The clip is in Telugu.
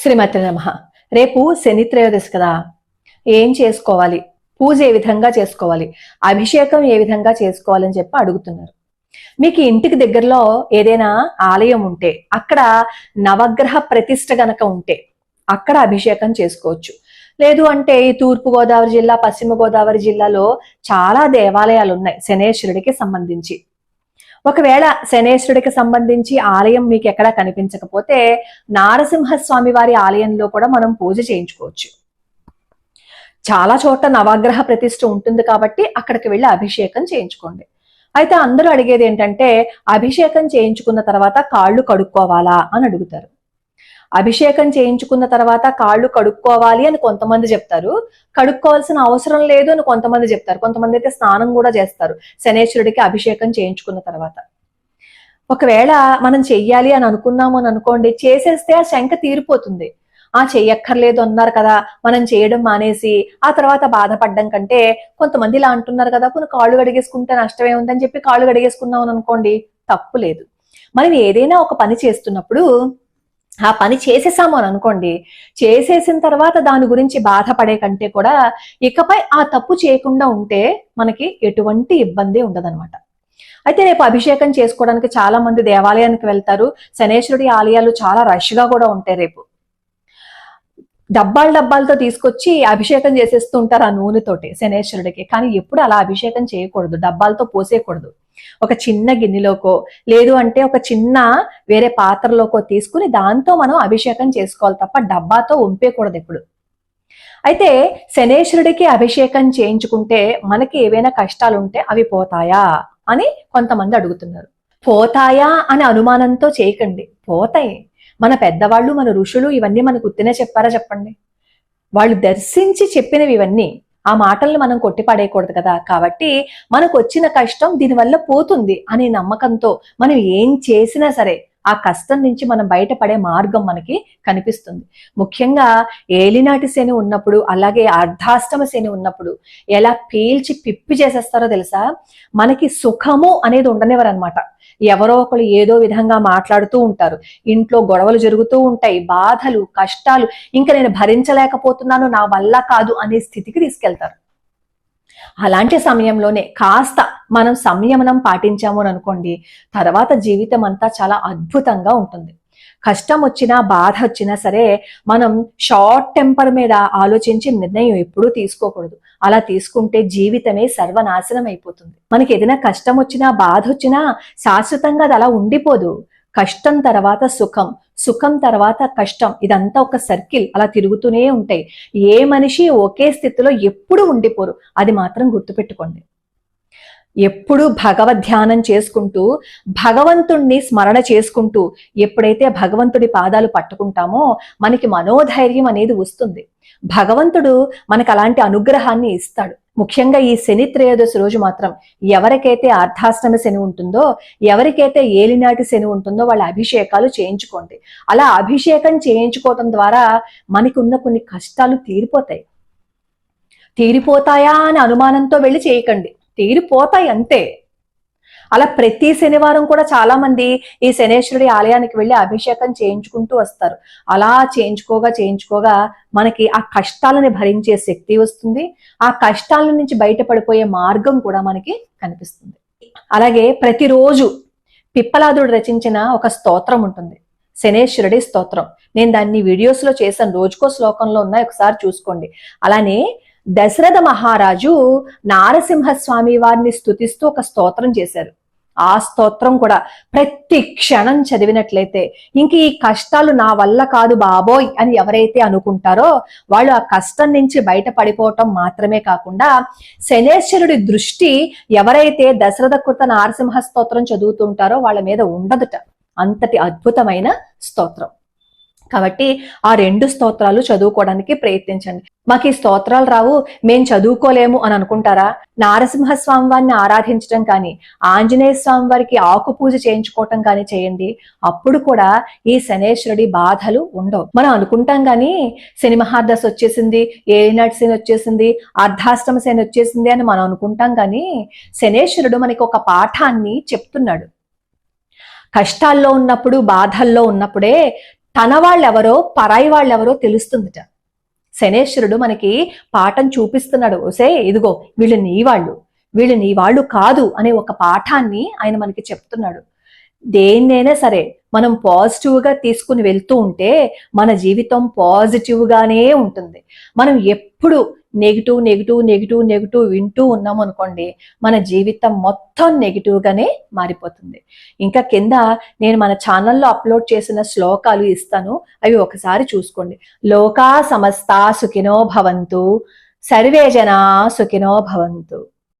శ్రీమతి నమః. రేపు శని త్రయోదశి కదా, ఏం చేసుకోవాలి, పూజ ఏ విధంగా చేసుకోవాలి, అభిషేకం ఏ విధంగా చేసుకోవాలని చెప్పి అడుగుతున్నారు. మీకు ఇంటికి దగ్గరలో ఏదైనా ఆలయం ఉంటే, అక్కడ నవగ్రహ ప్రతిష్ఠ గనక ఉంటే అక్కడ అభిషేకం చేసుకోవచ్చు. లేదు అంటే ఈ తూర్పు గోదావరి జిల్లా, పశ్చిమ గోదావరి జిల్లాలో చాలా దేవాలయాలు ఉన్నాయి శనేశ్వరుడికి సంబంధించి. ఒకవేళ శనేశ్వరుడికి సంబంధించి ఆలయం మీకు ఎక్కడా కనిపించకపోతే నారసింహస్వామి వారి ఆలయంలో కూడా మనం పూజ చేయించుకోవచ్చు. చాలా చోట్ల నవగ్రహ ప్రతిష్ఠ ఉంటుంది కాబట్టి అక్కడికి వెళ్ళి అభిషేకం చేయించుకోండి. అయితే అందరూ అడిగేది ఏంటంటే, అభిషేకం చేయించుకున్న తర్వాత కాళ్ళు కడుక్కోవాలా అని అడుగుతారు. అభిషేకం చేయించుకున్న తర్వాత కాళ్ళు కడుక్కోవాలి అని కొంతమంది చెప్తారు, కడుక్కోవాల్సిన అవసరం లేదు అని కొంతమంది చెప్తారు. కొంతమంది అయితే స్నానం కూడా చేస్తారు శనేశ్వరుడికి అభిషేకం చేయించుకున్న తర్వాత. ఒకవేళ మనం చెయ్యాలి అని అనుకున్నాము అని అనుకోండి, చేసేస్తే ఆ శంక తీరిపోతుంది. చెయ్యక్కర్లేదు అన్నారు కదా, మనం చేయడం మానేసి ఆ తర్వాత బాధపడ్డం కంటే, కొంతమంది ఇలా అంటున్నారు కదా, కొన్ని కాళ్ళు కడిగేసుకుంటే నష్టమే ఉందని చెప్పి కాళ్ళు కడిగేసుకున్నాం అని అనుకోండి, తప్పు లేదు. మనం ఏదైనా ఒక పని చేస్తున్నప్పుడు ఆ పని చేసేసాము అని అనుకోండి, చేసేసిన తర్వాత దాని గురించి బాధపడే కంటే కూడా ఇకపై ఆ తప్పు చేయకుండా ఉంటే మనకి ఎటువంటి ఇబ్బంది ఉండదన్నమాట. అయితే రేపు అభిషేకం చేసుకోవడానికి చాలా మంది దేవాలయానికి వెళ్తారు. శనేశ్వరుడి ఆలయాలు చాలా రష్ గా కూడా ఉంటాయి. రేపు డబ్బాలతో తీసుకొచ్చి అభిషేకం చేసేస్తూ ఉంటారు ఆ నూనెతోటి శనేశ్వరుడికి. కానీ ఎప్పుడు అలా అభిషేకం చేయకూడదు, డబ్బాలతో పోసేయకూడదు. ఒక చిన్న గిన్నెలోకో లేదు అంటే ఒక చిన్న వేరే పాత్రలోకో తీసుకుని దాంతో మనం అభిషేకం చేసుకోవాలి తప్ప డబ్బాతో ఉంపేయకూడదు ఎప్పుడు. అయితే శనేశ్వరుడికి అభిషేకం చేయించుకుంటే మనకి ఏవైనా కష్టాలు ఉంటే అవి పోతాయా అని కొంతమంది అడుగుతున్నారు. పోతాయా అని అనుమానంతో చేయకండి, పోతాయి. మన పెద్దవాళ్ళు, మన ఋషులు ఇవన్నీ మనకు గుర్తునే చెప్పారా చెప్పండి? వాళ్ళు దర్శించి చెప్పినవి ఇవన్నీ. ఆ మాటల్ని మనం కొట్టిపడేయకూడదు కదా. కాబట్టి మనకు వచ్చిన కష్టం దీనివల్ల పోతుంది అనే నమ్మకంతో మనం ఏం చేసినా సరే ఆ కష్టం నుంచి మనం బయటపడే మార్గం మనకి కనిపిస్తుంది. ముఖ్యంగా ఏలినాటి శని ఉన్నప్పుడు, అలాగే అర్ధాష్టమ శని ఉన్నప్పుడు ఎలా పీల్చి పిప్పి చేసేస్తారో తెలుసా? మనకి సుఖము అనేది ఉండనివ్వరనమాట. ఎవరో ఒకరు ఏదో విధంగా మాట్లాడుతూ ఉంటారు, ఇంట్లో గొడవలు జరుగుతూ ఉంటాయి, బాధలు, కష్టాలు, ఇంకా నేను భరించలేకపోతున్నాను, నా వల్ల కాదు అనే స్థితికి తీసుకెళ్తారు. అలాంటి సమయంలోనే కాస్త మనం సంయమనం పాటించాము అని అనుకోండి, తర్వాత జీవితం అంతా చాలా అద్భుతంగా ఉంటుంది. కష్టం వచ్చినా, బాధ వచ్చినా సరే మనం షార్ట్ టెంపర్ మీద ఆలోచించి నిర్ణయం ఎప్పుడూ తీసుకోకూడదు. అలా తీసుకుంటే జీవితమే సర్వనాశనం అయిపోతుంది. మనకి ఏదైనా కష్టం వచ్చినా, బాధ వచ్చినా శాశ్వతంగా అది అలా ఉండిపోదు. కష్టం తర్వాత సుఖం, సుఖం తర్వాత కష్టం, ఇదంతా ఒక సర్కిల్, అలా తిరుగుతూనే ఉంటాయి. ఏ మనిషి ఒకే స్థితిలో ఎప్పుడు ఉండిపోరు, అది మాత్రం గుర్తుపెట్టుకోండి. ఎప్పుడు భగవద్ ధ్యానం చేసుకుంటూ, భగవంతుణ్ణి స్మరణ చేసుకుంటూ ఎప్పుడైతే భగవంతుడి పాదాలు పట్టుకుంటామో మనకి మనోధైర్యం అనేది వస్తుంది. భగవంతుడు మనకు అలాంటి అనుగ్రహాన్ని ఇస్తాడు. ముఖ్యంగా ఈ శని త్రయోదశి రోజు మాత్రం ఎవరికైతే అర్ధాష్టమ శని ఉంటుందో, ఎవరికైతే ఏలినాటి శని ఉంటుందో వాళ్ళ అభిషేకాలు చేయించుకోండి. అలా అభిషేకం చేయించుకోవటం ద్వారా మనకి ఉన్న కొన్ని కష్టాలు తీరిపోతాయి. తీరిపోతాయా అని అనుమానంతో వెళ్ళి చేయకండి, తీరిపోతాయి అంతే. అలా ప్రతి శనివారం కూడా చాలా మంది ఈ శనేశ్వరుడి ఆలయానికి వెళ్ళి అభిషేకం చేయించుకుంటూ వస్తారు. అలా చేయించుకోగా మనకి ఆ కష్టాలని భరించే శక్తి వస్తుంది. ఆ కష్టాల నుంచి బయటపడిపోయే మార్గం కూడా మనకి కనిపిస్తుంది. అలాగే ప్రతిరోజు పిప్పలాదుడు రచించిన ఒక స్తోత్రం ఉంటుంది, శనేశ్వరుడి స్తోత్రం. నేను దాన్ని వీడియోస్ లో చేశాను, రోజుకో శ్లోకంలో ఉన్నాయి, ఒకసారి చూసుకోండి. అలానే దశరథ మహారాజు నారసింహస్వామి వారిని స్తుతిస్తూ ఒక స్తోత్రం చేశారు. ఆ స్తోత్రం కూడా ప్రతి క్షణం చదివినట్లయితే ఇంక ఈ కష్టాలు నా వల్ల కాదు బాబోయ్ అని ఎవరైతే అనుకుంటారో వాళ్ళు ఆ కష్టం నుంచి బయటపడిపోవటం మాత్రమే కాకుండా శనేశ్వరుడి దృష్టి ఎవరైతే దశరథ కృత నారసింహ స్తోత్రం చదువుతుంటారో వాళ్ళ మీద ఉండదుట. అంతటి అద్భుతమైన స్తోత్రం. కాబట్టి ఆ 2 స్తోత్రాలు చదువుకోవడానికి ప్రయత్నించండి. మాకు ఈ స్తోత్రాలు రావు, మేం చదువుకోలేము అని అనుకుంటారా? నారసింహస్వామి వారిని ఆరాధించడం కానీ, ఆంజనేయ స్వామి వారికి ఆకు పూజ చేయించుకోవటం కానీ చేయండి. అప్పుడు కూడా ఈ శనేశ్వరుడి బాధలు ఉండవు. మనం అనుకుంటాం కానీ శని మహాదశ వచ్చేసింది, ఏలినాటి శని వచ్చేసింది, అర్ధాష్టమ శని వచ్చేసింది అని మనం అనుకుంటాం కానీ శనేశ్వరుడు మనకి ఒక పాఠాన్ని చెప్తున్నాడు. కష్టాల్లో ఉన్నప్పుడు, బాధల్లో ఉన్నప్పుడే తన వాళ్ళెవరో పరాయి వాళ్ళెవరో తెలుస్తుందిట. శనేశ్వరుడు మనకి పాఠం చూపిస్తున్నాడు. ఓసే ఇదిగో వీళ్ళు నీ వాళ్ళు, వీళ్ళు నీ వాళ్ళు కాదు అనే ఒక పాఠాన్ని ఆయన మనకి చెప్తున్నాడు. దేన్నైనా సరే మనం పాజిటివ్ గా తీసుకుని వెళ్తూ ఉంటే మన జీవితం పాజిటివ్ గానే ఉంటుంది. మనం ఎప్పుడు నెగిటివ్ నెగిటివ్ నెగిటివ్ నెగిటివ్ వింటూ ఉన్నాం అనుకోండి, మన జీవితం మొత్తం నెగిటివ్ గానే మారిపోతుంది. ఇంకా కింద నేను మన ఛానల్లో అప్లోడ్ చేసిన శ్లోకాలు ఇస్తాను, అవి ఒకసారి చూసుకోండి. లోకా సమస్త సుఖినో భవంతు, సర్వే జనా సుఖినో భవంతు.